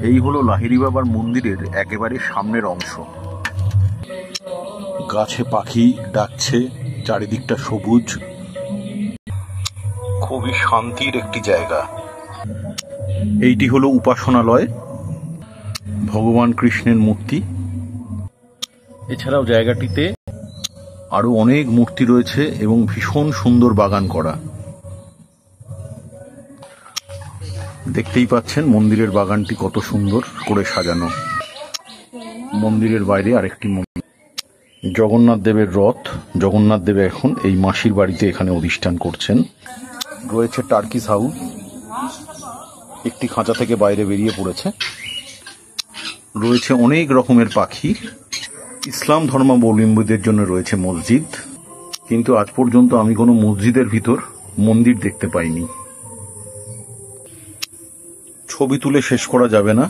এই হলো লাহিড়ী বাবার মন্দিরের একেবারে সামনের অংশ। গাছে পাখি ডাকছে, চারিদিকটা সবুজ, খুবই শান্তির একটি জায়গা। এইটি হলো উপাসনালয়, ভগবান কৃষ্ণের মূর্তি। এছাড়াও জায়গাটিতে আরো অনেক মূর্তি রয়েছে এবং ভীষণ সুন্দর বাগান করা। দেখতেই পাচ্ছেন মন্দিরের বাগানটি কত সুন্দর করে সাজানো। মন্দিরের বাইরে আরেকটি মন্দির, জগন্নাথ দেবের রথ। জগন্নাথ দেব এখন এই মাসির বাড়িতে এখানে অধিষ্ঠান করছেন। রয়েছে টার্কিস হাউস, একটি খাঁচা থেকে বাইরে বেরিয়ে পড়েছে। রয়েছে অনেক রকমের পাখি। ইসলাম ধর্মাবলম্বীদের জন্য রয়েছে মসজিদ, কিন্তু আজ পর্যন্ত আমি কোনো মসজিদের ভিতর মন্দির দেখতে পাইনি। ছবি তুলে শেষ করা যাবে না।